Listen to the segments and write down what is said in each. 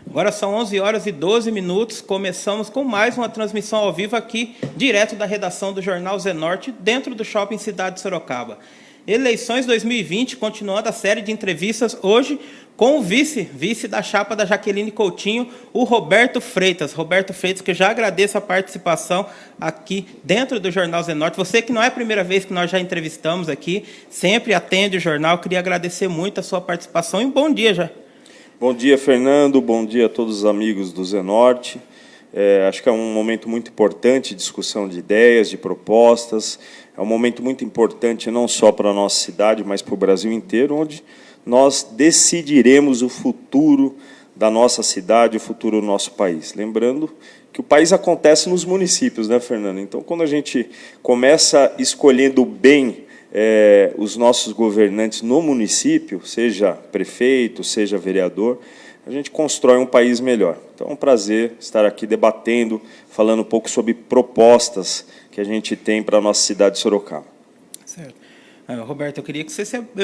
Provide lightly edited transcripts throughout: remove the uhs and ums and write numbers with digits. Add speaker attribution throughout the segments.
Speaker 1: Agora são 11 horas e 12 minutos, começamos com mais uma transmissão ao vivo aqui, direto da redação do Jornal Zenorte, dentro do Shopping Cidade de Sorocaba. Eleições 2020, continuando a série de entrevistas, hoje com o vice da chapa da Jaqueline Coutinho, o Roberto Freitas. Roberto Freitas, que eu já agradeço a participação aqui dentro do Jornal Zenorte. Você que não é a primeira vez que nós já entrevistamos aqui, sempre atende o jornal, queria agradecer muito a sua participação e um bom dia já.
Speaker 2: Bom dia, Fernando. Bom dia a todos os amigos do Zenorte. Acho que é um momento muito importante de discussão de ideias, de propostas. É um momento muito importante não só para a nossa cidade, mas para o Brasil inteiro, onde nós decidiremos o futuro da nossa cidade, o futuro do nosso país. Lembrando que o país acontece nos municípios, né, Fernando? Então, quando a gente começa escolhendo bem os nossos governantes no município, seja prefeito, seja vereador, a gente constrói um país melhor. Então, é um prazer estar aqui debatendo, falando um pouco sobre propostas que a gente tem para a nossa cidade de Sorocaba.
Speaker 1: Certo. Roberto, eu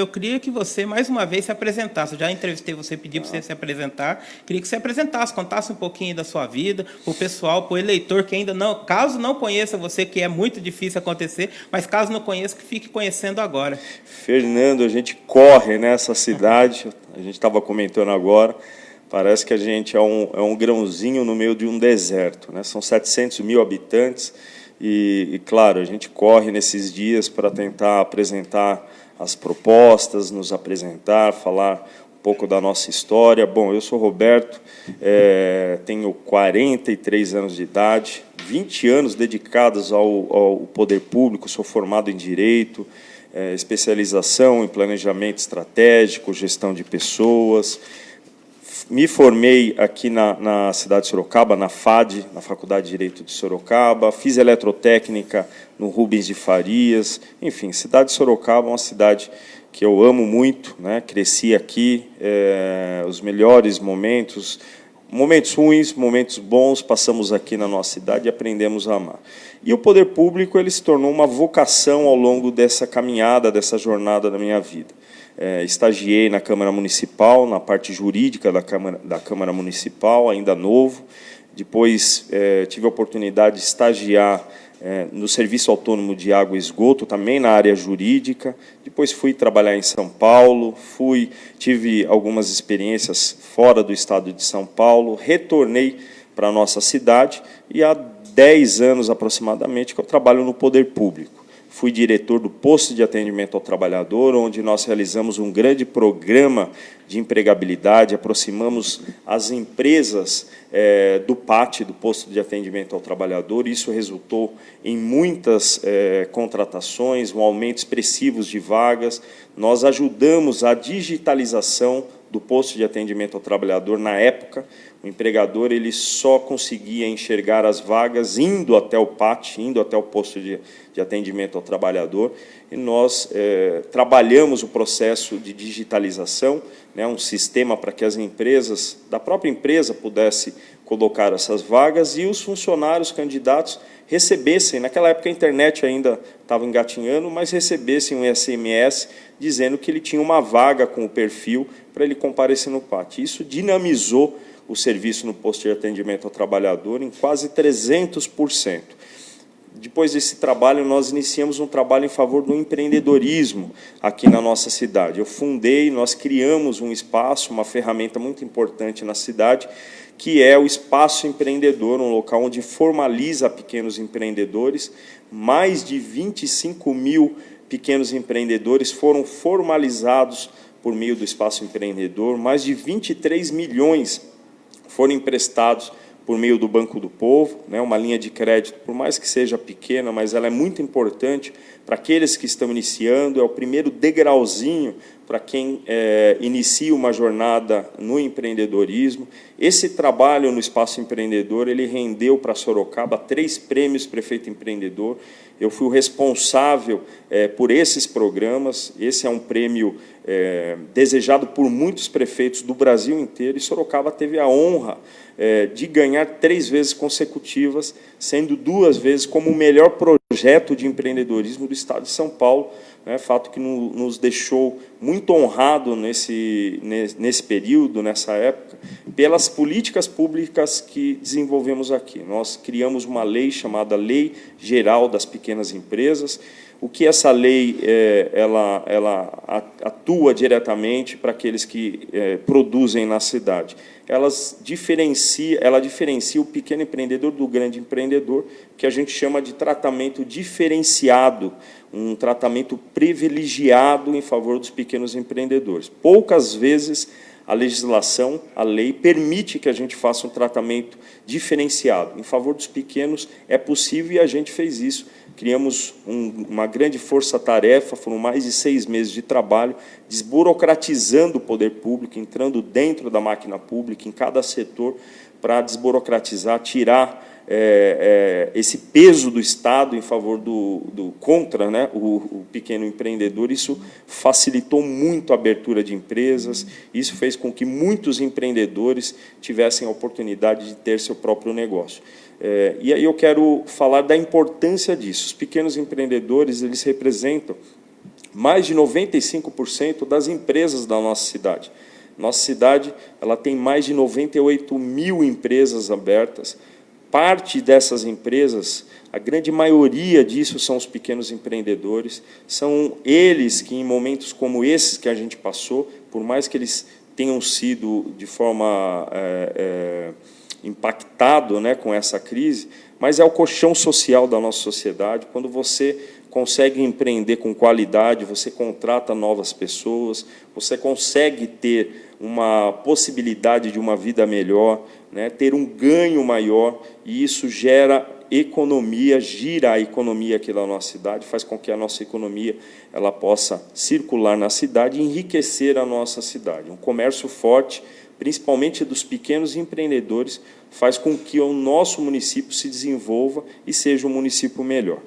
Speaker 1: queria que você, mais uma vez, se apresentasse. Eu já entrevistei você, pedi para você se apresentar. Queria que você apresentasse, contasse um pouquinho da sua vida, para o pessoal, para o eleitor que ainda não, caso não conheça você, que é muito difícil acontecer, mas caso não conheça, que fique conhecendo agora.
Speaker 2: Fernando, a gente corre nessa cidade, a gente estava comentando agora, parece que a gente é um grãozinho no meio de um deserto, né? São 700 mil habitantes, e, claro, a gente corre nesses dias para tentar apresentar as propostas, nos apresentar, falar um pouco da nossa história. Bom, eu sou Roberto, tenho 43 anos de idade, 20 anos dedicados ao poder público, sou formado em Direito, especialização em planejamento estratégico, gestão de pessoas. Me formei aqui na cidade de Sorocaba, na FAD, na Faculdade de Direito de Sorocaba, fiz eletrotécnica no Rubens de Farias. Enfim, cidade de Sorocaba é uma cidade que eu amo muito, né? Cresci aqui, os melhores momentos ruins, momentos bons, passamos aqui na nossa cidade e aprendemos a amar. E o poder público ele se tornou uma vocação ao longo dessa caminhada, dessa jornada da minha vida. Estagiei na Câmara Municipal, na parte jurídica da Câmara Municipal, ainda novo. Depois tive a oportunidade de estagiar no Serviço Autônomo de Água e Esgoto, também na área jurídica. Depois fui trabalhar em São Paulo, tive algumas experiências fora do estado de São Paulo, retornei para a nossa cidade e há 10 anos aproximadamente que eu trabalho no poder público. Fui diretor do Posto de Atendimento ao Trabalhador, onde nós realizamos um grande programa de empregabilidade, aproximamos as empresas do PAT, do Posto de Atendimento ao Trabalhador. Isso resultou em muitas contratações, um aumento expressivo de vagas. Nós ajudamos a digitalização do Posto de Atendimento ao Trabalhador na época. O empregador ele só conseguia enxergar as vagas indo até o PAT, indo até o Posto de Atendimento ao Trabalhador, e nós trabalhamos o processo de digitalização, né, um sistema para que as empresas, da própria empresa, pudesse colocar essas vagas e os funcionários candidatos recebessem, naquela época a internet ainda estava engatinhando, mas recebessem um SMS dizendo que ele tinha uma vaga com o perfil para ele comparecer no PAT. Isso dinamizou o serviço no Posto de Atendimento ao Trabalhador em quase 300%. Depois desse trabalho, nós iniciamos um trabalho em favor do empreendedorismo aqui na nossa cidade. Nós criamos um espaço, uma ferramenta muito importante na cidade, que é o Espaço Empreendedor, um local onde formaliza pequenos empreendedores. Mais de 25 mil pequenos empreendedores foram formalizados por meio do Espaço Empreendedor, mais de 23 milhões foram emprestados por meio do Banco do Povo, né, uma linha de crédito, por mais que seja pequena, mas ela é muito importante para aqueles que estão iniciando, é o primeiro degrauzinho para quem inicia uma jornada no empreendedorismo. Esse trabalho no Espaço Empreendedor, ele rendeu para Sorocaba 3 prêmios Prefeito Empreendedor. Eu fui o responsável por esses programas. Esse é um prêmio desejado por muitos prefeitos do Brasil inteiro, e Sorocaba teve a honra de ganhar 3 vezes consecutivas, sendo 2 vezes como o melhor projeto projeto de empreendedorismo do Estado de São Paulo, né, fato que nos deixou muito honrado nesse período, nessa época, pelas políticas públicas que desenvolvemos aqui. Nós criamos uma lei chamada Lei Geral das Pequenas Empresas. O que essa lei ela atua diretamente para aqueles que produzem na cidade? Ela diferencia o pequeno empreendedor do grande empreendedor, que a gente chama de tratamento diferenciado, um tratamento privilegiado em favor dos pequenos empreendedores. Poucas vezes a legislação, a lei, permite que a gente faça um tratamento diferenciado. Em favor dos pequenos é possível e a gente fez isso. Criamos uma grande força-tarefa, foram mais de 6 meses de trabalho, desburocratizando o poder público, entrando dentro da máquina pública, em cada setor, para desburocratizar, tirar esse peso do Estado em favor contra, né, o pequeno empreendedor. Isso facilitou muito a abertura de empresas, isso fez com que muitos empreendedores tivessem a oportunidade de ter seu próprio negócio. E aí eu quero falar da importância disso. Os pequenos empreendedores, eles representam mais de 95% das empresas da nossa cidade. Nossa cidade, ela tem mais de 98 mil empresas abertas. Parte dessas empresas, a grande maioria disso são os pequenos empreendedores, são eles que, em momentos como esses que a gente passou, por mais que eles tenham sido de forma impactado, né, com essa crise, mas é o colchão social da nossa sociedade. Quando você consegue empreender com qualidade, você contrata novas pessoas, você consegue ter uma possibilidade de uma vida melhor, né, ter um ganho maior, e isso gera economia, gira a economia aqui da nossa cidade, faz com que a nossa economia ela possa circular na cidade e enriquecer a nossa cidade. Um comércio forte, principalmente dos pequenos empreendedores, faz com que o nosso município se desenvolva e seja um município melhor.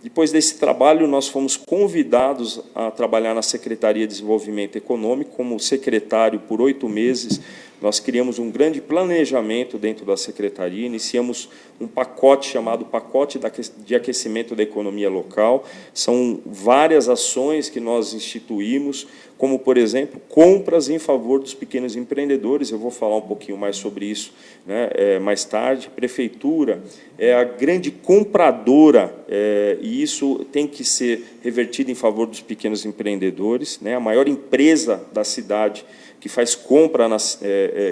Speaker 2: Depois desse trabalho, nós fomos convidados a trabalhar na Secretaria de Desenvolvimento Econômico, como secretário por 8 meses. Nós criamos um grande planejamento dentro da Secretaria, iniciamos um pacote chamado Pacote de Aquecimento da Economia Local. São várias ações que nós instituímos, como, por exemplo, compras em favor dos pequenos empreendedores. Eu vou falar um pouquinho mais sobre isso, né, mais tarde. A Prefeitura é a grande compradora, e isso tem que ser revertido em favor dos pequenos empreendedores, né? A maior empresa da cidade que faz compra,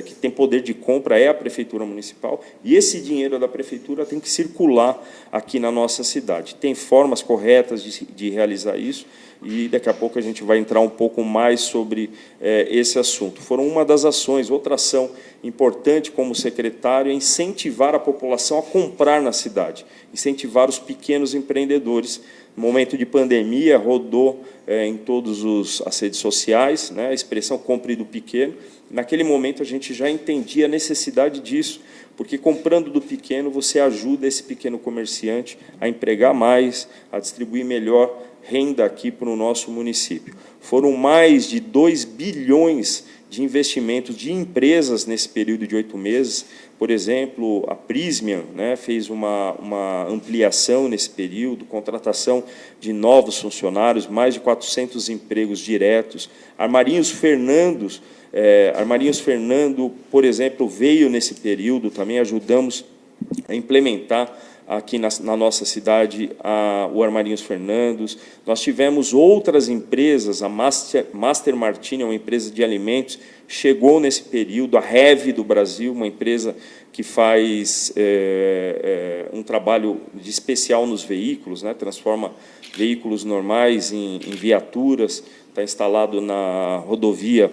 Speaker 2: que tem poder de compra, é a Prefeitura Municipal, e esse dinheiro da Prefeitura tem que circular aqui na nossa cidade. Tem formas corretas de realizar isso, e daqui a pouco a gente vai entrar um pouco mais sobre esse assunto. Foram uma das ações. Outra ação importante como secretário é incentivar a população a comprar na cidade, incentivar os pequenos empreendedores. No momento de pandemia, rodou em todas as redes sociais, né, a expressão compre do pequeno. Naquele momento, a gente já entendia a necessidade disso, porque comprando do pequeno, você ajuda esse pequeno comerciante a empregar mais, a distribuir melhor renda aqui para o nosso município. Foram mais de 2 bilhões de investimentos de empresas nesse período de 8 meses. Por exemplo, a Prismian, né, fez uma ampliação nesse período, contratação de novos funcionários, mais de 400 empregos diretos. Armarinhos Fernando, por exemplo, veio nesse período, também ajudamos a implementar aqui na nossa cidade o Armarinhos Fernandos. Nós tivemos outras empresas, a Master Martini, uma empresa de alimentos, chegou nesse período, a Heavy do Brasil, uma empresa que faz um trabalho de especial nos veículos, né, transforma veículos normais em viaturas, está instalado na rodovia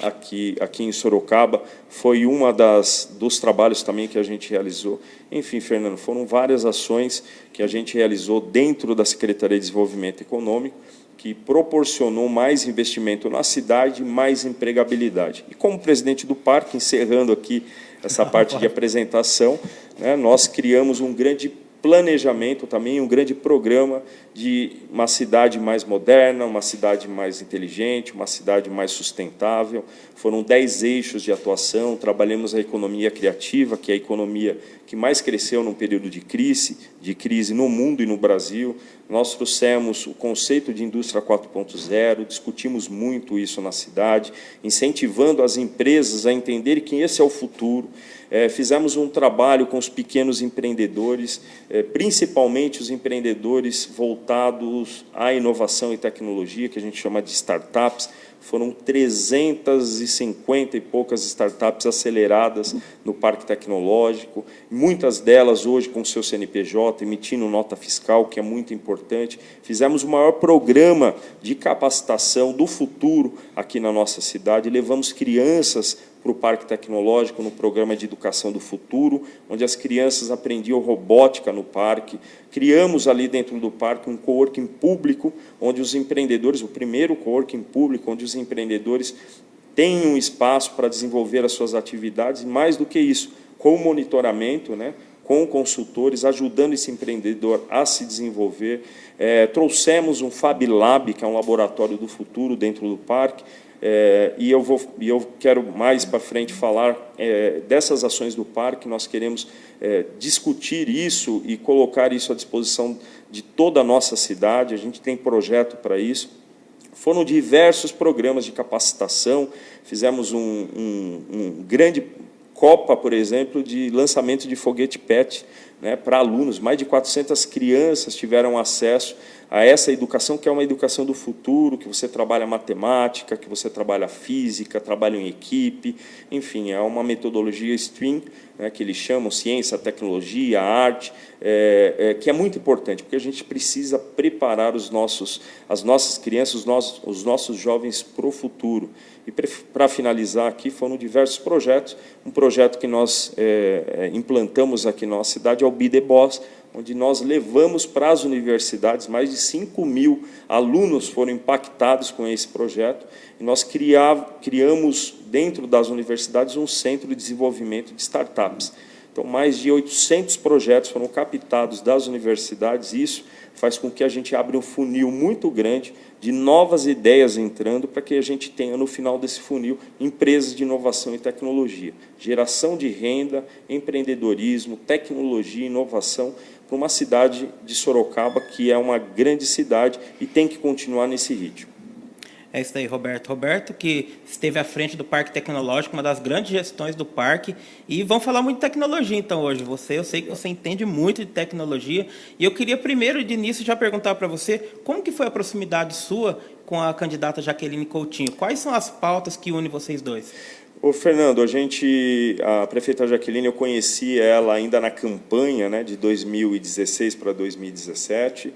Speaker 2: aqui em Sorocaba, foi uma dos trabalhos também que a gente realizou. Enfim, Fernando, foram várias ações que a gente realizou dentro da Secretaria de Desenvolvimento Econômico, que proporcionou mais investimento na cidade, mais empregabilidade. E como presidente do parque, encerrando aqui essa parte de apresentação, né, nós criamos um grande planejamento também, um grande programa de uma cidade mais moderna, uma cidade mais inteligente, uma cidade mais sustentável. Foram 10 eixos de atuação, trabalhamos a economia criativa, que é a economia que mais cresceu num período de crise, de crise no mundo e no Brasil. Nós trouxemos o conceito de indústria 4.0, discutimos muito isso na cidade, incentivando as empresas a entenderem que esse é o futuro. Fizemos um trabalho com os pequenos empreendedores, principalmente os empreendedores voltados à inovação e tecnologia, que a gente chama de startups. Foram 350 e poucas startups aceleradas no Parque Tecnológico, muitas delas hoje com seu CNPJ, emitindo nota fiscal, que é muito importante. Fizemos o maior programa de capacitação do futuro aqui na nossa cidade, levamos crianças para o Parque Tecnológico, no programa de Educação do Futuro, onde as crianças aprendiam robótica no parque. Criamos ali dentro do parque um coworking público, onde os empreendedores, o primeiro coworking público, onde os empreendedores têm um espaço para desenvolver as suas atividades, e mais do que isso, com monitoramento, né, com consultores, ajudando esse empreendedor a se desenvolver. Trouxemos um Fab Lab, que é um laboratório do futuro dentro do parque, e eu quero mais para frente falar dessas ações do parque. Nós queremos discutir isso e colocar isso à disposição de toda a nossa cidade. A gente tem projeto para isso. Foram diversos programas de capacitação, fizemos um grande Copa, por exemplo, de lançamento de foguete PET, né, para alunos. Mais de 400 crianças tiveram acesso a essa educação, que é uma educação do futuro, que você trabalha matemática, que você trabalha física, trabalha em equipe, enfim, é uma metodologia STEAM, né, que eles chamam ciência, tecnologia, arte, que é muito importante, porque a gente precisa preparar as nossas crianças, os nossos jovens para o futuro. E, para finalizar aqui, foram diversos projetos. Um projeto que nós implantamos aqui na nossa cidade é o Be The Boss, onde nós levamos para as universidades, mais de 5.000 alunos foram impactados com esse projeto, e nós criamos, dentro das universidades, um centro de desenvolvimento de startups. Então, mais de 800 projetos foram captados das universidades, e isso faz com que a gente abra um funil muito grande de novas ideias entrando, para que a gente tenha, no final desse funil, empresas de inovação e tecnologia. Geração de renda, empreendedorismo, tecnologia e inovação, para uma cidade de Sorocaba, que é uma grande cidade e tem que continuar nesse ritmo.
Speaker 1: É isso aí, Roberto. Roberto, que esteve à frente do Parque Tecnológico, uma das grandes gestões do parque. E vamos falar muito de tecnologia, então, hoje. Eu sei que você entende muito de tecnologia. E eu queria, primeiro, de início, já perguntar para você como que foi a proximidade sua com a candidata Jaqueline Coutinho. Quais são as pautas que unem vocês dois?
Speaker 2: Ô, Fernando, a prefeita Jaqueline, eu conheci ela ainda na campanha, né, de 2016 para 2017.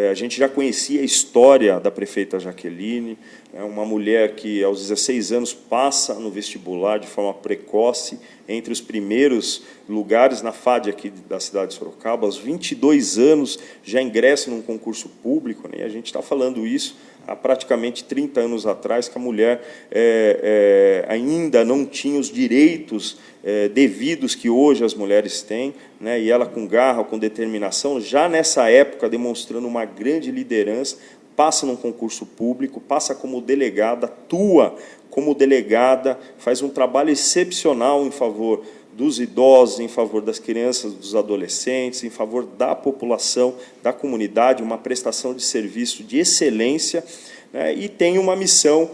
Speaker 2: A gente já conhecia a história da prefeita Jaqueline, uma mulher que, aos 16 anos, passa no vestibular de forma precoce, entre os primeiros lugares na FAD aqui da cidade de Sorocaba. Aos 22 anos, já ingressa num concurso público, né, e a gente está falando isso há praticamente 30 anos atrás, que a mulher ainda não tinha os direitos devidos que hoje as mulheres têm, né? E ela, com garra, com determinação, já nessa época, demonstrando uma grande liderança, passa num concurso público, passa como delegada, atua como delegada, faz um trabalho excepcional em favor dos idosos, em favor das crianças, dos adolescentes, em favor da população, da comunidade, uma prestação de serviço de excelência, né, e tem uma missão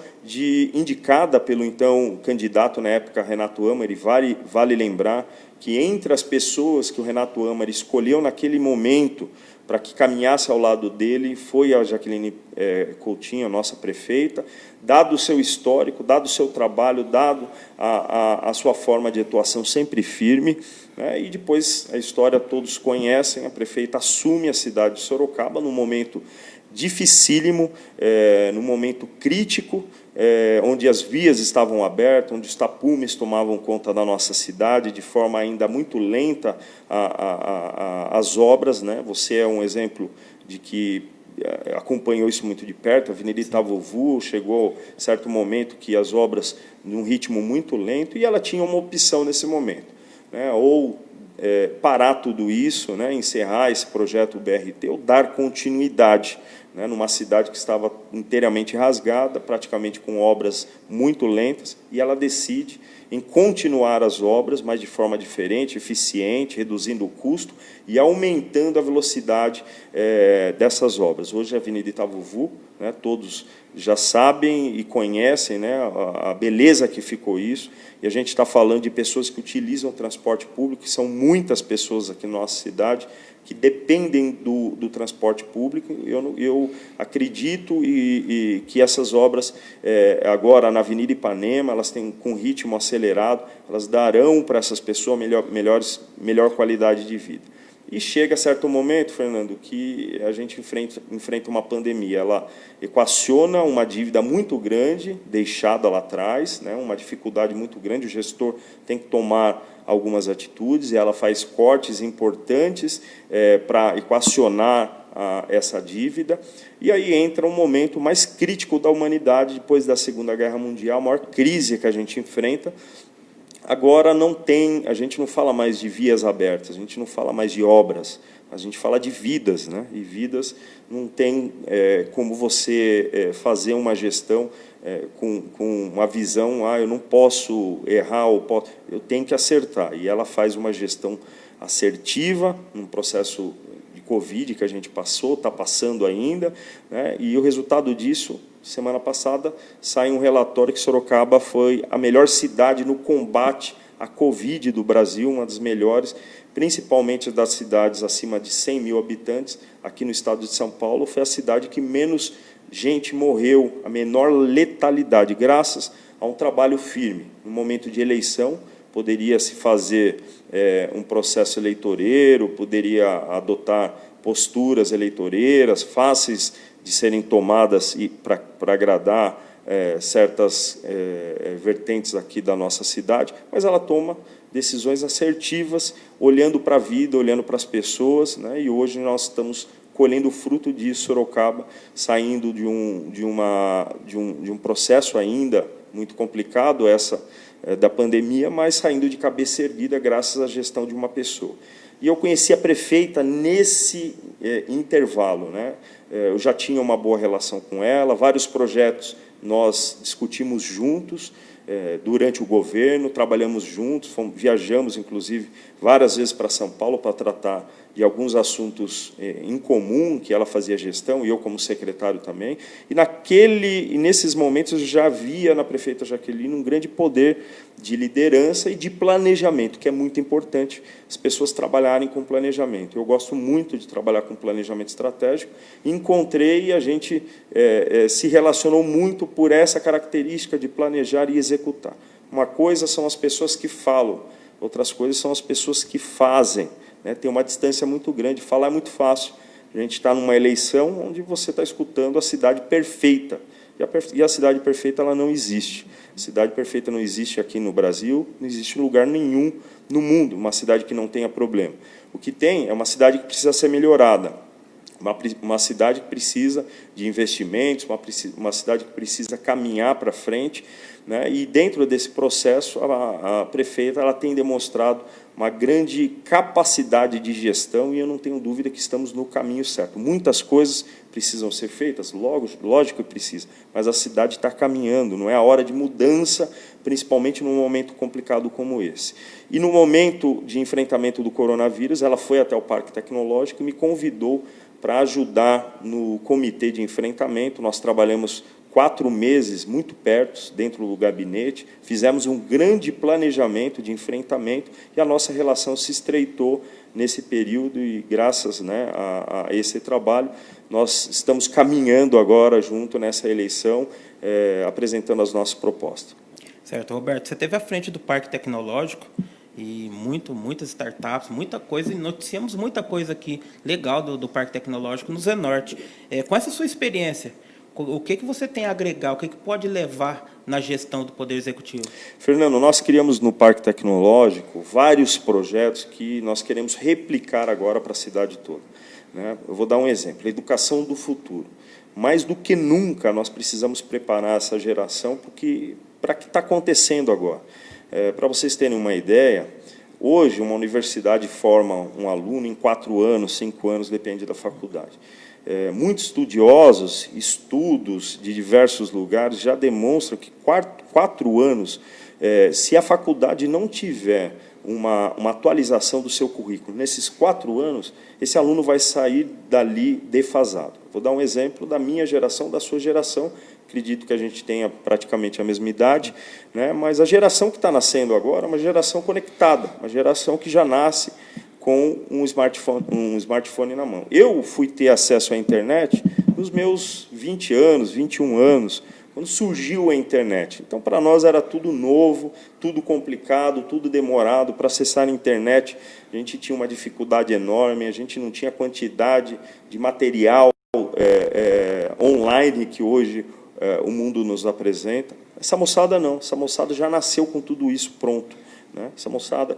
Speaker 2: indicada pelo então candidato na época, Renato Amari. Vale lembrar que, entre as pessoas que o Renato Amari escolheu naquele momento para que caminhasse ao lado dele, foi a Jaqueline Coutinho, a nossa prefeita, dado o seu histórico, dado o seu trabalho, dado a sua forma de atuação sempre firme, né? E depois a história todos conhecem. A prefeita assume a cidade de Sorocaba num momento dificílimo, num momento crítico, onde as vias estavam abertas, onde os tapumes tomavam conta da nossa cidade de forma ainda muito lenta as obras, né? Você é um exemplo de que acompanhou isso muito de perto. A Avenida Itavovu chegou certo momento que as obras num ritmo muito lento, e ela tinha uma opção nesse momento, né? Ou parar tudo isso, né? Encerrar esse projeto BRT, ou dar continuidade, né, numa cidade que estava inteiramente rasgada, praticamente com obras muito lentas, e ela decide em continuar as obras, mas de forma diferente, eficiente, reduzindo o custo e aumentando a velocidade dessas obras. Hoje, a Avenida Itavuvu, né, todos já sabem e conhecem, né, a beleza que ficou isso, e a gente está falando de pessoas que utilizam o transporte público, que são muitas pessoas aqui na nossa cidade, que dependem do transporte público. Eu acredito que essas obras, agora na Avenida Ipanema, elas têm com ritmo acelerado, elas darão para essas pessoas melhor qualidade de vida. E chega certo momento, Fernando, que a gente enfrenta uma pandemia. Ela equaciona uma dívida muito grande, deixada lá atrás, né, uma dificuldade muito grande. O gestor tem que tomar algumas atitudes, e ela faz cortes importantes para equacionar essa dívida. E aí entra um momento mais crítico da humanidade, depois da Segunda Guerra Mundial, a maior crise que a gente enfrenta. Agora a gente não fala mais de vias abertas, a gente não fala mais de obras, a gente fala de vidas, né? E vidas não tem como você fazer uma gestão com uma visão, eu não posso errar, eu tenho que acertar. E ela faz uma gestão assertiva, num processo de Covid que a gente passou, está passando ainda, né? E o resultado disso, semana passada, sai um relatório que Sorocaba foi a melhor cidade no combate à Covid do Brasil, uma das melhores, principalmente das cidades acima de 100 mil habitantes. Aqui no estado de São Paulo, foi a cidade que menos gente morreu, a menor letalidade, graças a um trabalho firme. No momento de eleição, poderia se fazer um processo eleitoreiro, poderia adotar posturas eleitoreiras fáceis de serem tomadas para agradar certas vertentes aqui da nossa cidade, mas ela toma decisões assertivas, olhando para a vida, olhando para as pessoas, né? E hoje nós estamos colhendo o fruto disso, Sorocaba, saindo de um processo ainda muito complicado, da pandemia, mas saindo de cabeça erguida graças à gestão de uma pessoa. E eu conheci a prefeita nesse intervalo, né? Eu já tinha uma boa relação com ela, vários projetos nós discutimos juntos durante o governo, trabalhamos juntos, viajamos, inclusive, várias vezes para São Paulo para tratar de alguns assuntos em comum, que ela fazia gestão, e eu como secretário também. E nesses momentos eu já via na prefeita Jaqueline um grande poder de liderança e de planejamento, que é muito importante as pessoas trabalharem com planejamento. Eu gosto muito de trabalhar com planejamento estratégico. Encontrei e a gente se relacionou muito por essa característica de planejar e executar. Uma coisa são as pessoas que falam, outras coisas são as pessoas que fazem, né? Tem uma distância muito grande. Falar é muito fácil. A gente está numa eleição onde você está escutando a cidade perfeita. E a cidade perfeita ela não existe. A cidade perfeita não existe aqui no Brasil, não existe em lugar nenhum no mundo, uma cidade que não tenha problema. O que tem é uma cidade que precisa ser melhorada, uma cidade que precisa de investimentos, uma cidade que precisa caminhar para frente, né? E, dentro desse processo, a prefeita ela tem demonstrado uma grande capacidade de gestão, e eu não tenho dúvida que estamos no caminho certo. Muitas coisas precisam ser feitas, lógico que precisa, mas a cidade está caminhando, não é a hora de mudança, principalmente num momento complicado como esse. E, no momento de enfrentamento do coronavírus, ela foi até o Parque Tecnológico e me convidou para ajudar no comitê de enfrentamento. Nós trabalhamos 4 meses muito perto, dentro do gabinete, fizemos um grande planejamento de enfrentamento, e a nossa relação se estreitou nesse período, e graças, né, a esse trabalho, nós estamos caminhando agora junto nessa eleição, apresentando as nossas propostas.
Speaker 1: Certo, Roberto, você esteve à frente do Parque Tecnológico, e muitas startups, muita coisa, e noticiamos muita coisa aqui legal do Parque Tecnológico no Zenorte. Com essa sua experiência, o que você tem a agregar, o que pode levar na gestão do Poder Executivo?
Speaker 2: Fernando, nós criamos no Parque Tecnológico vários projetos que nós queremos replicar agora para a cidade toda, né? Eu vou dar um exemplo: a educação do futuro. Mais do que nunca, nós precisamos preparar essa geração para o que está acontecendo agora. Para vocês terem uma ideia, hoje uma universidade forma um aluno em 4 anos, 5 anos, depende da faculdade. muitos estudiosos, estudos de diversos lugares já demonstram que 4 anos, se a faculdade não tiver uma atualização do seu currículo, nesses 4 anos, esse aluno vai sair dali defasado. Vou dar um exemplo da minha geração, da sua geração, acredito que a gente tenha praticamente a mesma idade, né? Mas a geração que está nascendo agora é uma geração conectada, uma geração que já nasce com um smartphone na mão. Eu fui ter acesso à internet nos meus 20 anos, 21 anos, quando surgiu a internet. Então, para nós era tudo novo, tudo complicado, tudo demorado. Para acessar a internet, a gente tinha uma dificuldade enorme, a gente não tinha quantidade de material online que hoje o mundo nos apresenta. Essa moçada não, essa moçada já nasceu com tudo isso pronto. Né? Essa moçada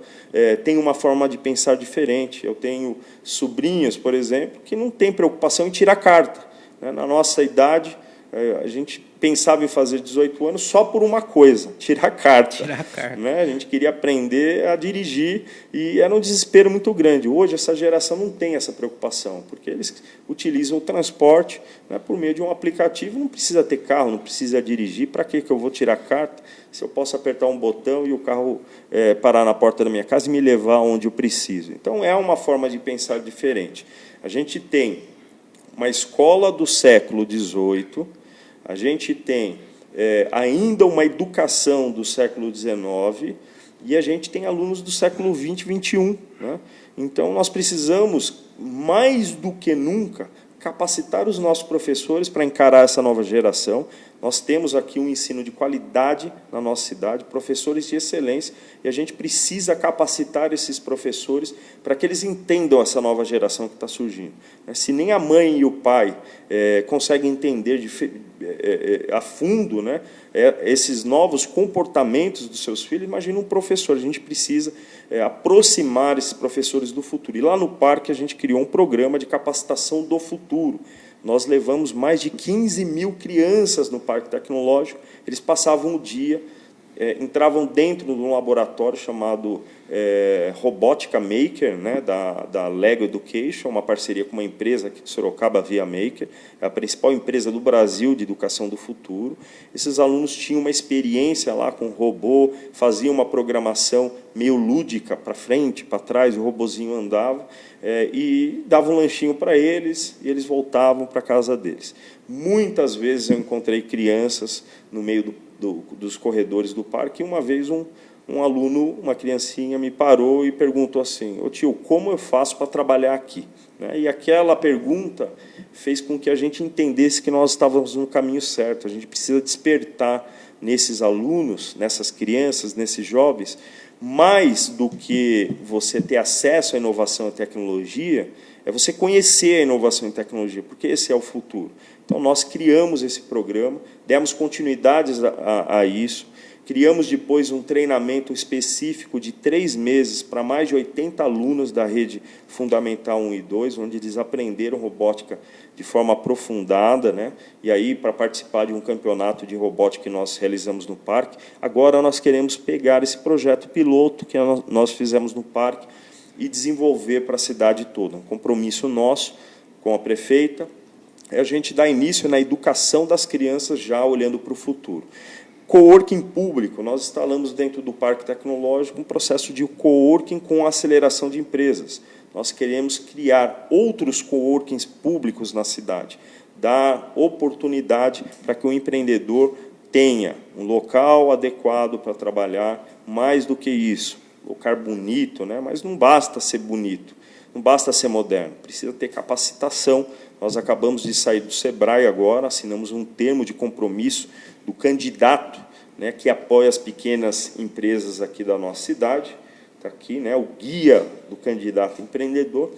Speaker 2: tem uma forma de pensar diferente. Eu tenho sobrinhos, por exemplo, que não têm preocupação em tirar carta. Né? Na nossa idade, a gente pensava em fazer 18 anos só por uma coisa, tirar carta.
Speaker 1: Tirar carta.
Speaker 2: Né? A gente queria aprender a dirigir e era um desespero muito grande. Hoje, essa geração não tem essa preocupação, porque eles utilizam o transporte, né, por meio de um aplicativo, não precisa ter carro, não precisa dirigir. Para que eu vou tirar carta se eu posso apertar um botão e o carro parar na porta da minha casa e me levar onde eu preciso? Então, é uma forma de pensar diferente. A gente tem uma escola do século XVIII, a gente tem ainda uma educação do século XIX e a gente tem alunos do século XX e XXI. Né? Então, nós precisamos, mais do que nunca, capacitar os nossos professores para encarar essa nova geração. Nós temos aqui um ensino de qualidade na nossa cidade, professores de excelência, e a gente precisa capacitar esses professores para que eles entendam essa nova geração que está surgindo. Se nem a mãe e o pai conseguem entender a fundo, né, esses novos comportamentos dos seus filhos, imagina um professor. A gente precisa aproximar esses professores do futuro. E lá no parque a gente criou um programa de capacitação do futuro. Nós levamos mais de 15 mil crianças no Parque Tecnológico. Eles passavam o dia, entravam dentro de um laboratório chamado Robótica Maker, né, da Lego Education, uma parceria com uma empresa aqui de Sorocaba, Via Maker, é a principal empresa do Brasil de educação do futuro. Esses alunos tinham uma experiência lá com robô, faziam uma programação meio lúdica, para frente, para trás, o robozinho andava, e dava um lanchinho para eles, e eles voltavam para a casa deles. Muitas vezes eu encontrei crianças no meio dos corredores do parque, e uma vez um aluno, uma criancinha, me parou e perguntou assim: "Ô tio, como eu faço para trabalhar aqui?" E aquela pergunta fez com que a gente entendesse que nós estávamos no caminho certo. A gente precisa despertar nesses alunos, nessas crianças, nesses jovens, mais do que você ter acesso à inovação e tecnologia, é você conhecer a inovação e tecnologia, porque esse é o futuro. Então, nós criamos esse programa, demos continuidade a isso, criamos depois um treinamento específico de 3 meses para mais de 80 alunos da rede Fundamental 1 e 2, onde eles aprenderam robótica de forma aprofundada, né? E aí, para participar de um campeonato de robótica que nós realizamos no parque. Agora, nós queremos pegar esse projeto piloto que nós fizemos no parque e desenvolver para a cidade toda. Um compromisso nosso com a prefeita é a gente dar início na educação das crianças já olhando para o futuro. Coworking público, nós instalamos dentro do Parque Tecnológico um processo de coworking com aceleração de empresas. Nós queremos criar outros coworkings públicos na cidade, dar oportunidade para que o empreendedor tenha um local adequado para trabalhar. Mais do que isso, local bonito, né? Mas não basta ser bonito, não basta ser moderno, precisa ter capacitação. Nós acabamos de sair do Sebrae agora, assinamos um termo de compromisso do candidato, né, que apoia as pequenas empresas aqui da nossa cidade. Está aqui, né, o guia do candidato empreendedor.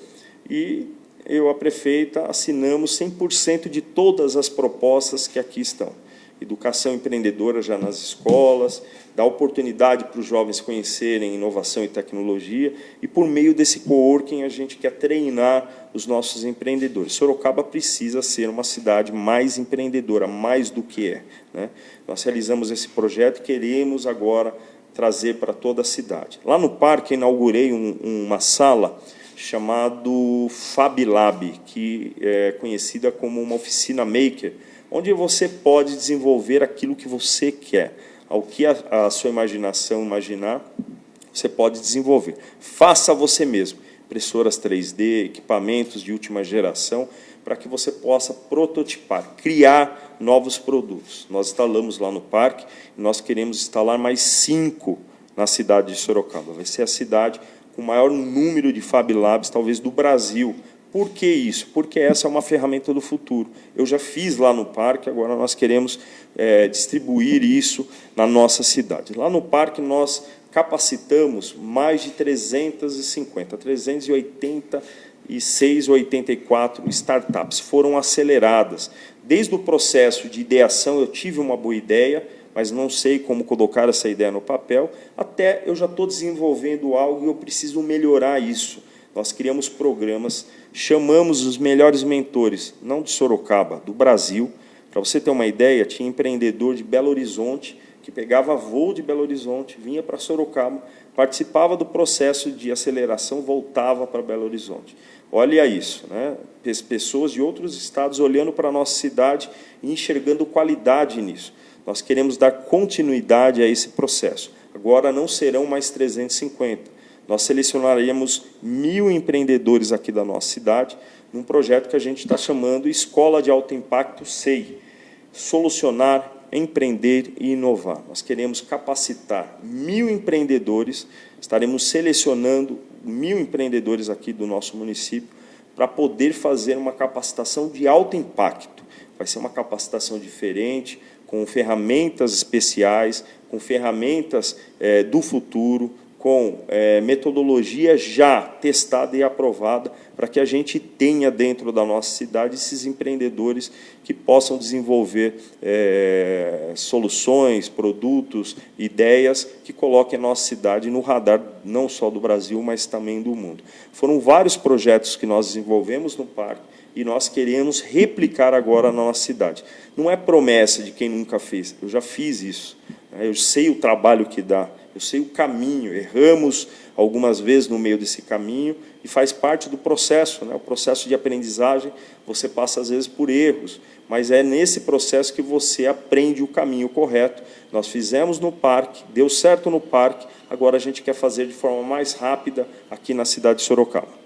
Speaker 2: E eu, a prefeita, assinamos 100% de todas as propostas que aqui estão. Educação empreendedora já nas escolas, dá oportunidade para os jovens conhecerem inovação e tecnologia, e por meio desse coworking a gente quer treinar os nossos empreendedores. Sorocaba precisa ser uma cidade mais empreendedora, mais do que é, né? Nós realizamos esse projeto e queremos agora trazer para toda a cidade. Lá no parque, inaugurei uma sala chamado Fab Lab, que é conhecida como uma oficina maker, onde você pode desenvolver aquilo que você quer. Ao que a sua imaginação imaginar, você pode desenvolver. Faça você mesmo. Impressoras 3D, equipamentos de última geração, para que você possa prototipar, criar novos produtos. Nós instalamos lá no parque, e nós queremos instalar mais 5 na cidade de Sorocaba. Vai ser a cidade com o maior número de Fab Labs, talvez, do Brasil. Por que isso? Porque essa é uma ferramenta do futuro. Eu já fiz lá no parque, agora nós queremos distribuir isso na nossa cidade. Lá no parque, nós capacitamos mais de 386 ou 84 startups. Foram aceleradas. Desde o processo de ideação, eu tive uma boa ideia, mas não sei como colocar essa ideia no papel, até eu já estou desenvolvendo algo e eu preciso melhorar isso. Nós criamos programas, chamamos os melhores mentores, não de Sorocaba, do Brasil. Para você ter uma ideia, tinha empreendedor de Belo Horizonte, que pegava voo de Belo Horizonte, vinha para Sorocaba, participava do processo de aceleração, voltava para Belo Horizonte. Olha isso, né? Pessoas de outros estados olhando para a nossa cidade e enxergando qualidade nisso. Nós queremos dar continuidade a esse processo. Agora não serão mais 350. Nós selecionaremos 1.000 empreendedores aqui da nossa cidade, num projeto que a gente está chamando Escola de Alto Impacto SEI, solucionar, empreender e inovar. Nós queremos capacitar 1.000 empreendedores, estaremos selecionando 1.000 empreendedores aqui do nosso município para poder fazer uma capacitação de alto impacto. Vai ser uma capacitação diferente, com ferramentas especiais, com ferramentas do futuro, com metodologia já testada e aprovada, para que a gente tenha dentro da nossa cidade esses empreendedores que possam desenvolver soluções, produtos, ideias que coloquem a nossa cidade no radar, não só do Brasil, mas também do mundo. Foram vários projetos que nós desenvolvemos no parque e nós queremos replicar agora na nossa cidade. Não é promessa de quem nunca fez, eu já fiz isso, eu sei o trabalho que dá, eu sei o caminho, erramos algumas vezes no meio desse caminho e faz parte do processo, né? O processo de aprendizagem, você passa às vezes por erros, mas é nesse processo que você aprende o caminho correto. Nós fizemos no parque, deu certo no parque, agora a gente quer fazer de forma mais rápida aqui na cidade de Sorocaba.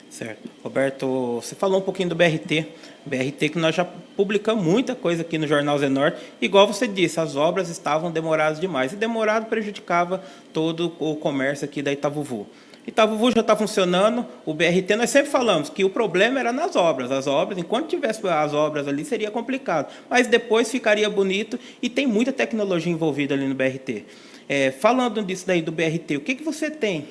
Speaker 1: Certo. Roberto, você falou um pouquinho do BRT. BRT que nós já publicamos muita coisa aqui no Jornal Zenorte. Igual você disse, as obras estavam demoradas demais. E demorado prejudicava todo o comércio aqui da Itavuvu. Itavuvu já está funcionando. O BRT, nós sempre falamos que o problema era nas obras. As obras, enquanto tivesse as obras ali, seria complicado. Mas depois ficaria bonito e tem muita tecnologia envolvida ali no BRT. Falando disso daí do BRT, o que você tem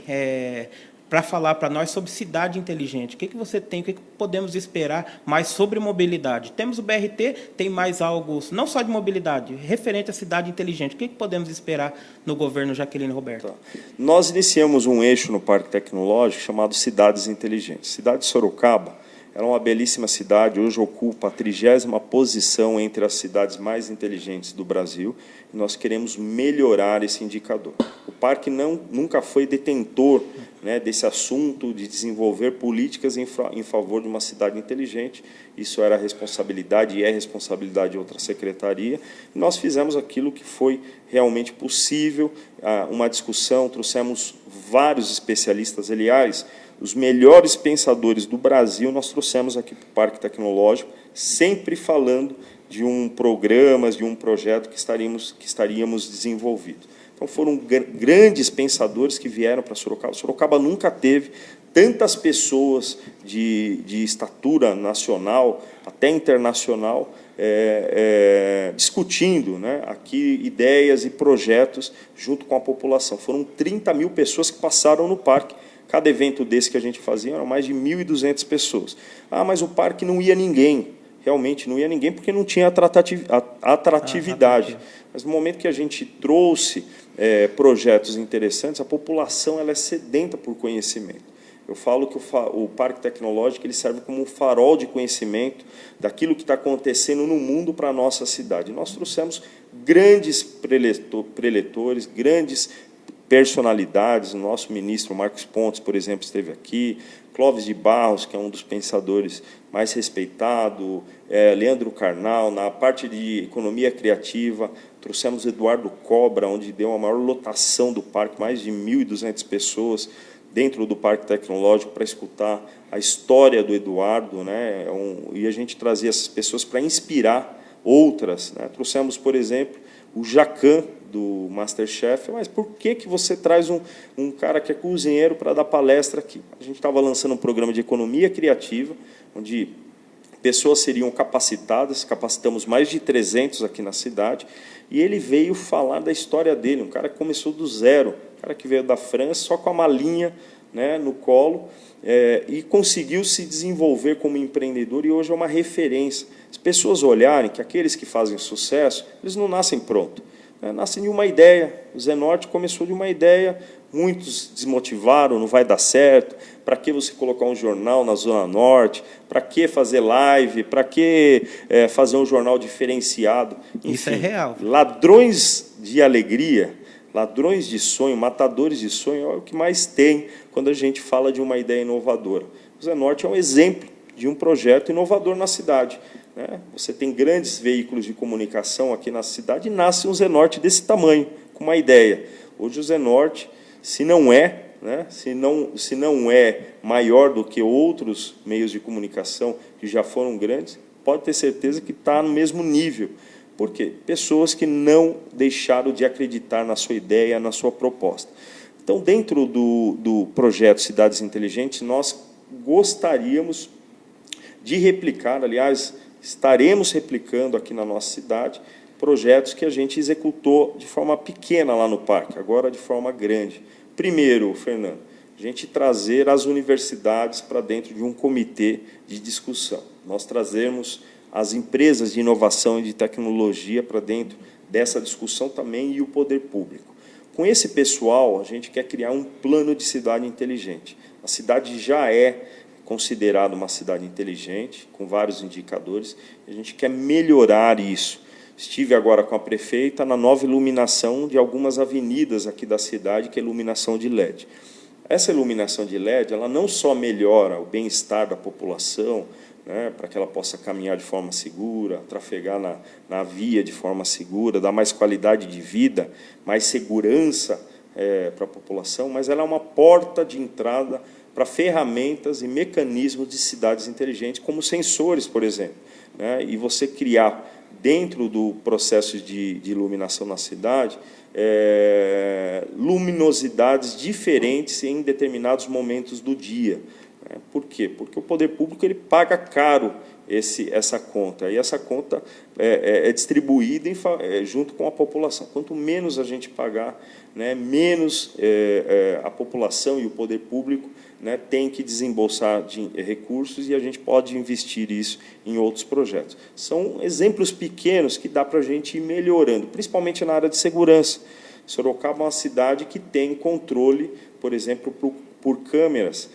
Speaker 1: para falar para nós sobre cidade inteligente? O que você tem, o que podemos esperar mais sobre mobilidade? Temos o BRT, tem mais algo, não só de mobilidade, referente à cidade inteligente. O que podemos esperar no governo Jaqueline Roberto?
Speaker 2: Tá. Nós iniciamos um eixo no Parque Tecnológico chamado Cidades Inteligentes. Cidade de Sorocaba é uma belíssima cidade, hoje ocupa a 30ª posição entre as cidades mais inteligentes do Brasil, e nós queremos melhorar esse indicador. O parque nunca foi detentor, né, desse assunto de desenvolver políticas em favor de uma cidade inteligente. Isso era responsabilidade e é responsabilidade de outra secretaria. E nós fizemos aquilo que foi realmente possível, uma discussão, trouxemos vários especialistas, aliás, os melhores pensadores do Brasil nós trouxemos aqui para o Parque Tecnológico, sempre falando de um programa, de um projeto que estaríamos desenvolvidos. Então, foram grandes pensadores que vieram para Sorocaba. Sorocaba nunca teve tantas pessoas de estatura nacional, até internacional, discutindo, né, aqui ideias e projetos junto com a população. Foram 30.000 pessoas que passaram no parque. Cada evento desse que a gente fazia eram mais de 1.200 pessoas. Ah, mas o parque não ia ninguém. Realmente não ia ninguém porque não tinha atratividade. Mas no momento que a gente trouxe projetos interessantes, a população ela é sedenta por conhecimento. Eu falo que o Parque Tecnológico ele serve como um farol de conhecimento daquilo que está acontecendo no mundo para a nossa cidade. Nós trouxemos grandes preletores, grandes personalidades. O nosso ministro Marcos Pontes, por exemplo, esteve aqui, Clóvis de Barros, que é um dos pensadores mais respeitado, Leandro Carnal. Na parte de economia criativa, trouxemos Eduardo Cobra, onde deu a maior lotação do parque, mais de 1.200 pessoas dentro do Parque Tecnológico para escutar a história do Eduardo, né? E a gente trazia essas pessoas para inspirar outras, né? Trouxemos, por exemplo, o Jacan, do MasterChef. Mas por que você traz um cara que é cozinheiro para dar palestra aqui? A gente estava lançando um programa de economia criativa, onde pessoas seriam capacitadas, capacitamos mais de 300 aqui na cidade, e ele veio falar da história dele, um cara que começou do zero, um cara que veio da França, só com a malinha, né, no colo, e conseguiu se desenvolver como empreendedor, e hoje é uma referência. As pessoas olharem que aqueles que fazem sucesso, eles não nascem prontos, né, nascem de uma ideia. O Zenorte começou de uma ideia, muitos desmotivaram, não vai dar certo, para que você colocar um jornal na Zona Norte, para que fazer live, para que fazer um jornal diferenciado. Enfim,
Speaker 1: isso é real.
Speaker 2: Ladrões de alegria, ladrões de sonho, matadores de sonho, é o que mais tem quando a gente fala de uma ideia inovadora. O Zenorte é um exemplo de um projeto inovador na cidade, né? Você tem grandes veículos de comunicação aqui na cidade e nasce um Zenorte desse tamanho, com uma ideia. Hoje o Zenorte, se não é maior do que outros meios de comunicação que já foram grandes, pode ter certeza que está no mesmo nível. Por quê? Pessoas que não deixaram de acreditar na sua ideia, na sua proposta. Então, dentro do projeto Cidades Inteligentes, nós gostaríamos de replicar, aliás, estaremos replicando aqui na nossa cidade, projetos que a gente executou de forma pequena lá no parque, agora de forma grande. Primeiro, Fernando, a gente trazer as universidades para dentro de um comitê de discussão. Nós trazemos as empresas de inovação e de tecnologia para dentro dessa discussão também e o poder público. Com esse pessoal, a gente quer criar um plano de cidade inteligente. A cidade já é considerada uma cidade inteligente, com vários indicadores, e a gente quer melhorar isso. Estive agora com a prefeita na nova iluminação de algumas avenidas aqui da cidade, que é iluminação de LED. Essa iluminação de LED, ela não só melhora o bem-estar da população, né, para que ela possa caminhar de forma segura, trafegar na via de forma segura, dar mais qualidade de vida, mais segurança para a população, mas ela é uma porta de entrada para ferramentas e mecanismos de cidades inteligentes, como sensores, por exemplo, né, e você criar, dentro do processo de iluminação na cidade, luminosidades diferentes em determinados momentos do dia. Por quê? Porque o poder público ele paga caro essa conta, e essa conta é distribuída junto com a população. Quanto menos a gente pagar, né, menos a população e o poder público, né, tem que desembolsar recursos, e a gente pode investir isso em outros projetos. São exemplos pequenos que dá para a gente ir melhorando, principalmente na área de segurança. Sorocaba é uma cidade que tem controle, por exemplo, por câmeras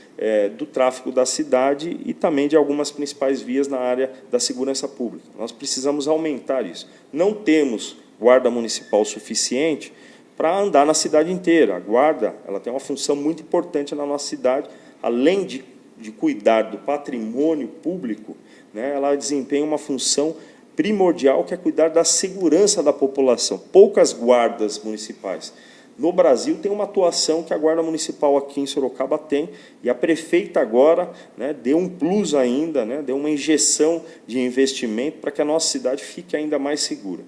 Speaker 2: do tráfego da cidade e também de algumas principais vias na área da segurança pública. Nós precisamos aumentar isso. Não temos guarda municipal suficiente para andar na cidade inteira. A guarda ela tem uma função muito importante na nossa cidade, além de cuidar do patrimônio público, né, ela desempenha uma função primordial, que é cuidar da segurança da população. Poucas guardas municipais no Brasil tem uma atuação que a Guarda Municipal aqui em Sorocaba tem, e a prefeita agora, né, deu um plus ainda, né, deu uma injeção de investimento para que a nossa cidade fique ainda mais segura.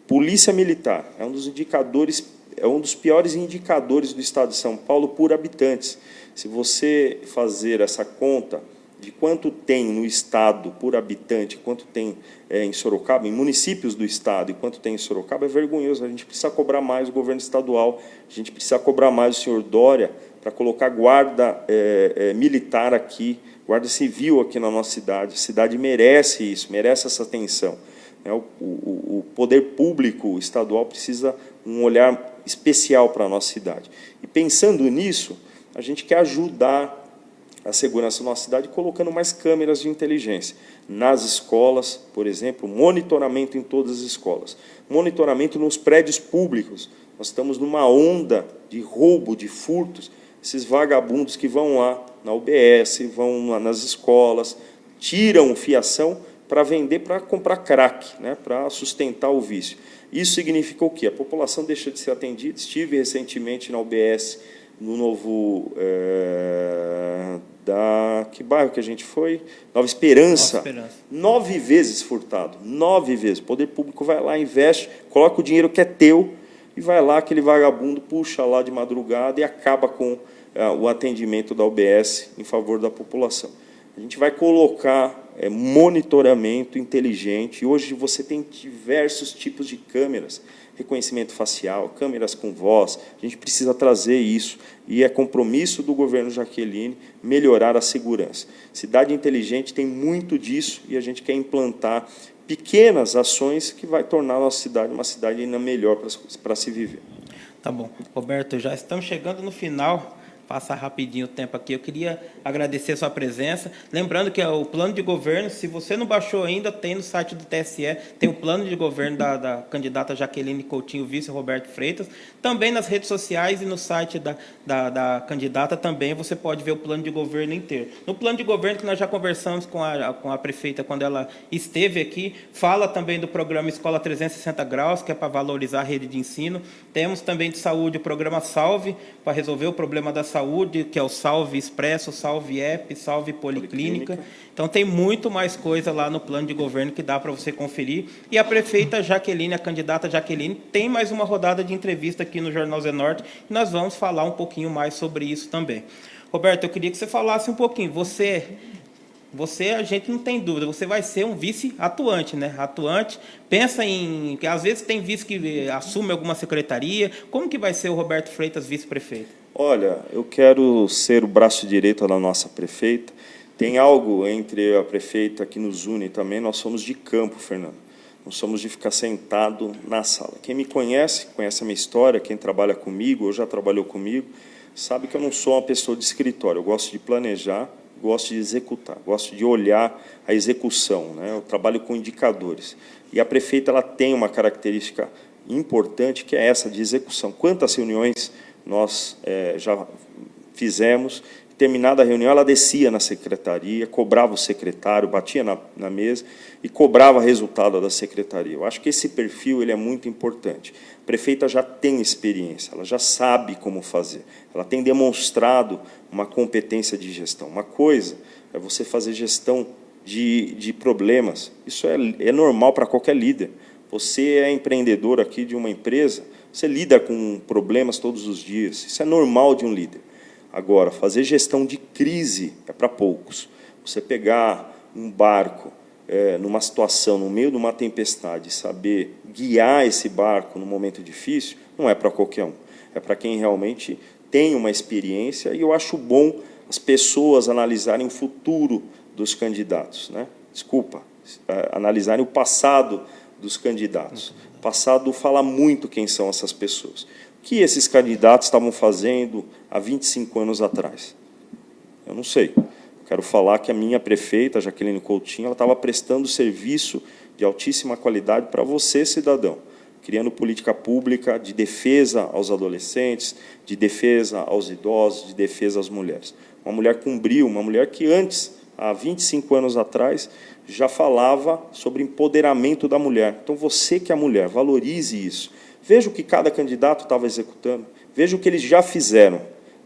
Speaker 2: Polícia Militar é um dos indicadores, é um dos piores indicadores do Estado de São Paulo por habitantes. Se você fazer essa conta de quanto tem no Estado por habitante, quanto tem em Sorocaba, em municípios do Estado, e quanto tem em Sorocaba, é vergonhoso. A gente precisa cobrar mais o governo estadual, a gente precisa cobrar mais o senhor Dória para colocar guarda militar aqui, guarda civil aqui na nossa cidade. A cidade merece isso, merece essa atenção. O poder público estadual precisa um olhar especial para a nossa cidade. E, pensando nisso, a gente quer ajudar a segurança da nossa cidade colocando mais câmeras de inteligência nas escolas, por exemplo, monitoramento em todas as escolas, monitoramento nos prédios públicos. Nós estamos numa onda de roubo, de furtos. Esses vagabundos que vão lá na UBS, vão lá nas escolas, tiram fiação para vender, para comprar crack, né, para sustentar o vício. Isso significa o quê? A população deixa de ser atendida. Estive recentemente na UBS, no novo... que bairro que a gente foi? Nova Esperança. 9 vezes furtado. 9 vezes. O poder público vai lá, investe, coloca o dinheiro que é teu e vai lá, aquele vagabundo puxa lá de madrugada e acaba com o atendimento da UBS em favor da população. A gente vai colocar monitoramento inteligente. Hoje você tem diversos tipos de câmeras, reconhecimento facial, câmeras com voz. A gente precisa trazer isso. E é compromisso do governo Jaqueline melhorar a segurança. Cidade inteligente tem muito disso e a gente quer implantar pequenas ações que vai tornar a nossa cidade uma cidade ainda melhor para se viver.
Speaker 1: Tá bom. Roberto, já estamos chegando no final. Passa rapidinho o tempo aqui. Eu queria agradecer a sua presença. Lembrando que o plano de governo, se você não baixou ainda, tem no site do TSE, tem o plano de governo da candidata Jaqueline Coutinho, vice Roberto Freitas. Também nas redes sociais e no site da candidata também você pode ver o plano de governo inteiro. No plano de governo, que nós já conversamos com a prefeita quando ela esteve aqui, fala também do programa Escola 360 Graus, que é para valorizar a rede de ensino. Temos também de saúde o programa Salve, para resolver o problema da saúde, que é o Salve Expresso, Salve App, Salve Policlínica. Então, tem muito mais coisa lá no plano de governo que dá para você conferir. E a prefeita Jaqueline, a candidata Jaqueline, tem mais uma rodada de entrevista aqui no Jornal Zenorte, e nós vamos falar um pouquinho mais sobre isso também. Roberto, eu queria que você falasse um pouquinho. Você, a gente não tem dúvida, você vai ser um vice atuante, né? Atuante, pensa em... que às vezes tem vice que assume alguma secretaria. Como que vai ser o Roberto Freitas vice-prefeito?
Speaker 2: Olha, eu quero ser o braço direito da nossa prefeita. Tem algo entre a prefeita que nos une também, nós somos de campo, Fernando. Não somos de ficar sentado na sala. Quem me conhece, conhece a minha história, quem trabalha comigo, ou já trabalhou comigo, sabe que eu não sou uma pessoa de escritório. Eu gosto de planejar, gosto de executar, gosto de olhar a execução, né? Eu trabalho com indicadores. E a prefeita ela tem uma característica importante, que é essa de execução. Quantas reuniões nós já fizemos? Terminada a reunião, ela descia na secretaria, cobrava o secretário, batia na mesa e cobrava resultado da secretaria. Eu acho que esse perfil ele é muito importante. A prefeita já tem experiência, ela já sabe como fazer, ela tem demonstrado uma competência de gestão. Uma coisa é você fazer gestão de problemas, isso é normal para qualquer líder. Você é empreendedor aqui de uma empresa, você lida com problemas todos os dias, isso é normal de um líder. Agora, fazer gestão de crise é para poucos. Você pegar um barco numa situação, no meio de uma tempestade, saber guiar esse barco num momento difícil, não é para qualquer um. É para quem realmente tem uma experiência, e eu acho bom as pessoas analisarem o futuro dos candidatos, né? Desculpa, analisarem o passado dos candidatos. O passado fala muito quem são essas pessoas. O que esses candidatos estavam fazendo há 25 anos atrás? Eu não sei. Eu quero falar que a minha prefeita, Jaqueline Coutinho, ela estava prestando serviço de altíssima qualidade para você, cidadão, criando política pública de defesa aos adolescentes, de defesa aos idosos, de defesa às mulheres. Uma mulher com brio, uma mulher que antes, há 25 anos atrás, já falava sobre empoderamento da mulher. Então, você que é mulher, valorize isso. Veja o que cada candidato estava executando, veja o que eles já fizeram.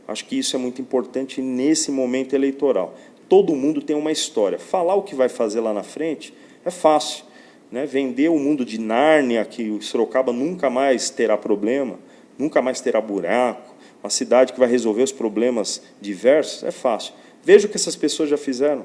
Speaker 2: Acho que isso é muito importante nesse momento eleitoral. Todo mundo tem uma história. Falar o que vai fazer lá na frente é fácil, né? Vender o mundo de Nárnia, que o Sorocaba nunca mais terá problema, nunca mais terá buraco, uma cidade que vai resolver os problemas diversos, é fácil. Veja o que essas pessoas já fizeram.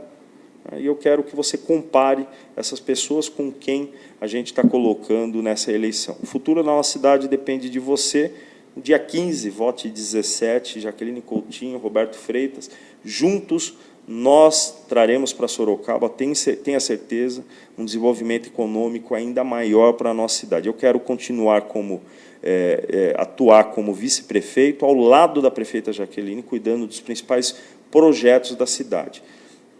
Speaker 2: E eu quero que você compare essas pessoas com quem a gente está colocando nessa eleição. O futuro da nossa cidade depende de você. No dia 15, vote 17, Jaqueline Coutinho, Roberto Freitas. Juntos, nós traremos para Sorocaba, tenha certeza, um desenvolvimento econômico ainda maior para a nossa cidade. Eu quero continuar atuar como vice-prefeito, ao lado da prefeita Jaqueline, cuidando dos principais projetos da cidade.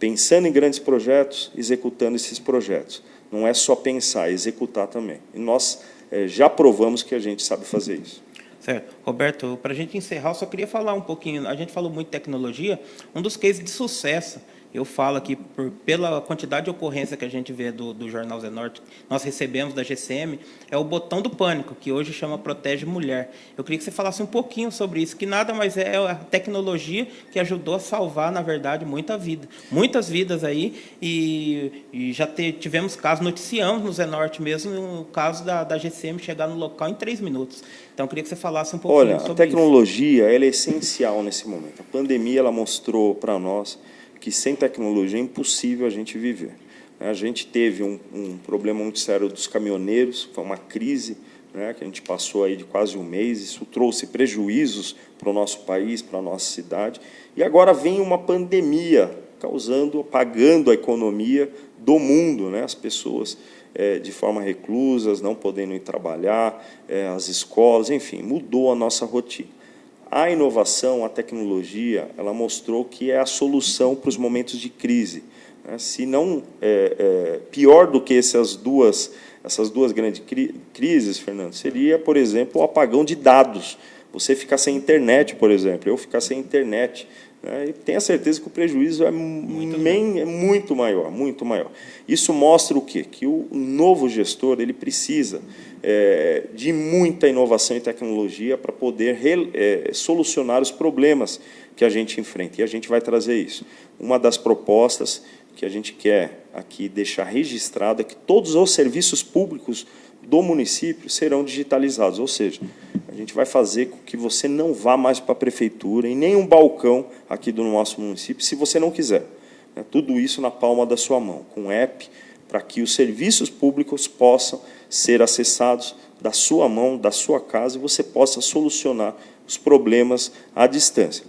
Speaker 2: Pensando em grandes projetos, executando esses projetos. Não é só pensar, é executar também. E nós já provamos que a gente sabe fazer isso.
Speaker 1: Certo. Roberto, para a gente encerrar, eu só queria falar um pouquinho. A gente falou muito de tecnologia. Um dos cases de sucesso, eu falo aqui, pela quantidade de ocorrência que a gente vê do Jornal Zenorte, nós recebemos da GCM, é o botão do pânico, que hoje chama Protege Mulher. Eu queria que você falasse um pouquinho sobre isso, que nada mais é a tecnologia que ajudou a salvar, na verdade, muitas vidas aí, e já tivemos casos, noticiamos no Zenorte mesmo, o caso da GCM chegar no local em 3 minutos. Então, eu queria que você falasse um pouquinho sobre isso.
Speaker 2: Olha, a tecnologia ela é essencial nesse momento. A pandemia ela mostrou para nós que sem tecnologia é impossível a gente viver. A gente teve um problema muito sério dos caminhoneiros, foi uma crise, né, que a gente passou aí de quase um mês, isso trouxe prejuízos para o nosso país, para a nossa cidade, e agora vem uma pandemia apagando a economia do mundo, né, as pessoas de forma reclusas, não podendo ir trabalhar, as escolas, enfim, mudou a nossa rotina. A inovação, a tecnologia, ela mostrou que é a solução para os momentos de crise. Se não pior do que essas duas grandes crises, Fernando, seria, por exemplo, o apagão de dados. Você ficar sem internet, por exemplo, eu ficar sem internet. E tenha certeza que o prejuízo é muito maior, muito maior. Isso mostra o quê? Que o novo gestor ele precisa de muita inovação e tecnologia para poder solucionar os problemas que a gente enfrenta. E a gente vai trazer isso. Uma das propostas que a gente quer aqui deixar registrada é que todos os serviços públicos do município serão digitalizados, ou seja, a gente vai fazer com que você não vá mais para a prefeitura, em nenhum balcão aqui do nosso município, se você não quiser. Tudo isso na palma da sua mão, com app, para que os serviços públicos possam ser acessados da sua mão, da sua casa, e você possa solucionar os problemas à distância.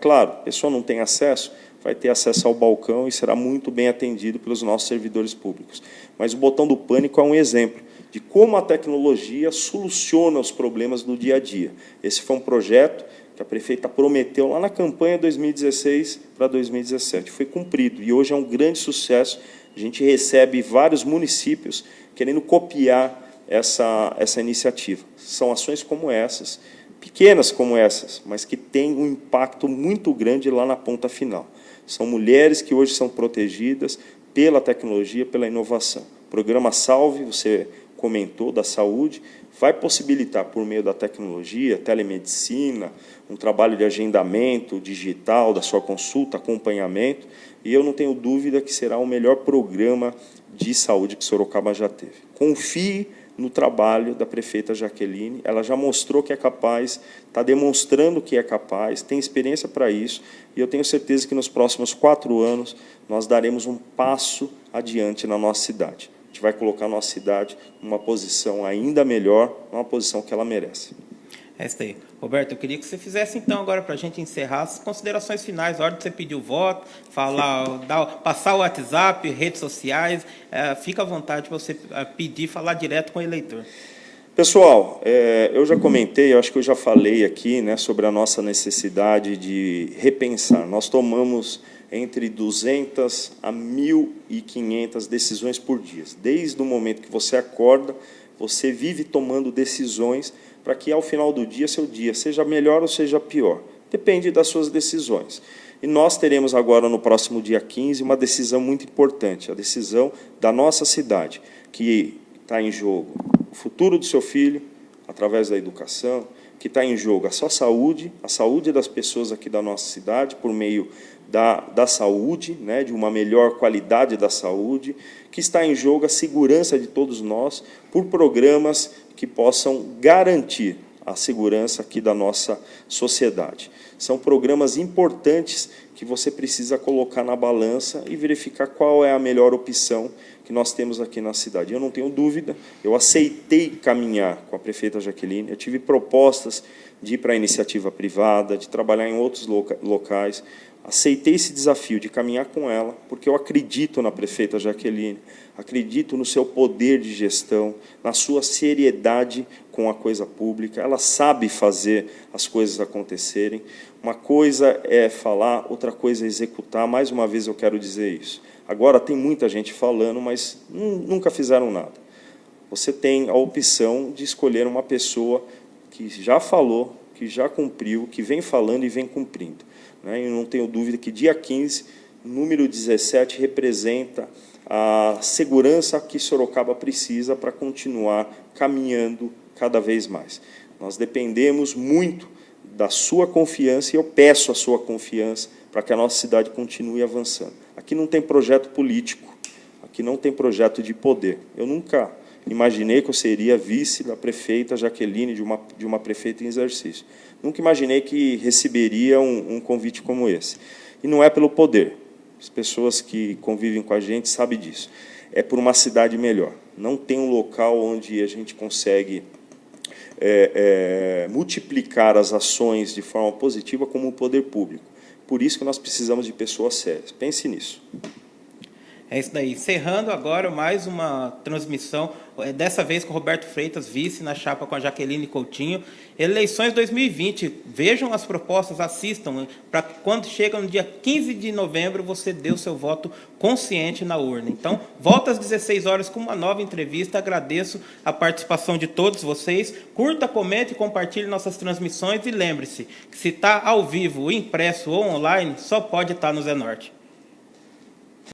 Speaker 2: Claro, a pessoa não tem acesso, vai ter acesso ao balcão e será muito bem atendido pelos nossos servidores públicos. Mas o botão do pânico é um exemplo de como a tecnologia soluciona os problemas do dia a dia. Esse foi um projeto que a prefeita prometeu lá na campanha 2016 para 2017. Foi cumprido e hoje é um grande sucesso. A gente recebe vários municípios querendo copiar essa iniciativa. São ações como essas, pequenas como essas, mas que têm um impacto muito grande lá na ponta final. São mulheres que hoje são protegidas pela tecnologia, pela inovação. O programa Salve, você comentou, da saúde, vai possibilitar, por meio da tecnologia, telemedicina, um trabalho de agendamento digital da sua consulta, acompanhamento, e eu não tenho dúvida que será o melhor programa de saúde que Sorocaba já teve. Confie no trabalho da prefeita Jaqueline, ela já mostrou que é capaz, está demonstrando que é capaz, tem experiência para isso, e eu tenho certeza que nos próximos 4 anos nós daremos um passo adiante na nossa cidade. A gente vai colocar a nossa cidade numa posição ainda melhor, numa posição que ela merece.
Speaker 1: É isso aí. Roberto, eu queria que você fizesse, então, agora, para a gente encerrar, as considerações finais, a hora de você pedir o voto, passar o WhatsApp, redes sociais, fica à vontade para você pedir, falar direto com o eleitor.
Speaker 2: Pessoal, eu já comentei, eu acho que eu já falei aqui, né, sobre a nossa necessidade de repensar. Nós tomamos entre 200 a 1.500 decisões por dia. Desde o momento que você acorda, você vive tomando decisões para que, ao final do dia, seu dia seja melhor ou seja pior. Depende das suas decisões. E nós teremos agora, no próximo dia 15, uma decisão muito importante, a decisão da nossa cidade, que está em jogo o futuro do seu filho, através da educação, que está em jogo a sua saúde, a saúde das pessoas aqui da nossa cidade, por meio da saúde, né, de uma melhor qualidade da saúde, que está em jogo a segurança de todos nós, por programas que possam garantir a segurança aqui da nossa sociedade. São programas importantes que você precisa colocar na balança e verificar qual é a melhor opção que nós temos aqui na cidade. Eu não tenho dúvida, eu aceitei caminhar com a prefeita Jaqueline, eu tive propostas de ir para a iniciativa privada, de trabalhar em outros locais, aceitei esse desafio de caminhar com ela, porque eu acredito na prefeita Jaqueline, acredito no seu poder de gestão, na sua seriedade com a coisa pública, ela sabe fazer as coisas acontecerem. Uma coisa é falar, outra coisa é executar, mais uma vez eu quero dizer isso. Agora tem muita gente falando, mas nunca fizeram nada. Você tem a opção de escolher uma pessoa que já falou, que já cumpriu, que vem falando e vem cumprindo, né? E não tenho dúvida que dia 15, número 17, representa a segurança que Sorocaba precisa para continuar caminhando cada vez mais. Nós dependemos muito da sua confiança e eu peço a sua confiança para que a nossa cidade continue avançando. Aqui não tem projeto político, aqui não tem projeto de poder. Eu nunca imaginei que eu seria vice da prefeita Jaqueline, de uma prefeita em exercício. Nunca imaginei que receberia um convite como esse. E não é pelo poder. As pessoas que convivem com a gente sabem disso. É por uma cidade melhor. Não tem um local onde a gente consegue multiplicar as ações de forma positiva como o poder público. Por isso que nós precisamos de pessoas sérias. Pense nisso.
Speaker 1: É isso daí. Encerrando agora mais uma transmissão, dessa vez com o Roberto Freitas, vice na chapa com a Jaqueline Coutinho. Eleições 2020. Vejam as propostas, assistam, para que quando chega no dia 15 de novembro, você dê o seu voto consciente na urna. Então, volta às 16 horas com uma nova entrevista. Agradeço a participação de todos vocês. Curta, comente e compartilhe nossas transmissões. E lembre-se que se está ao vivo, impresso ou online, só pode estar no Zenorte.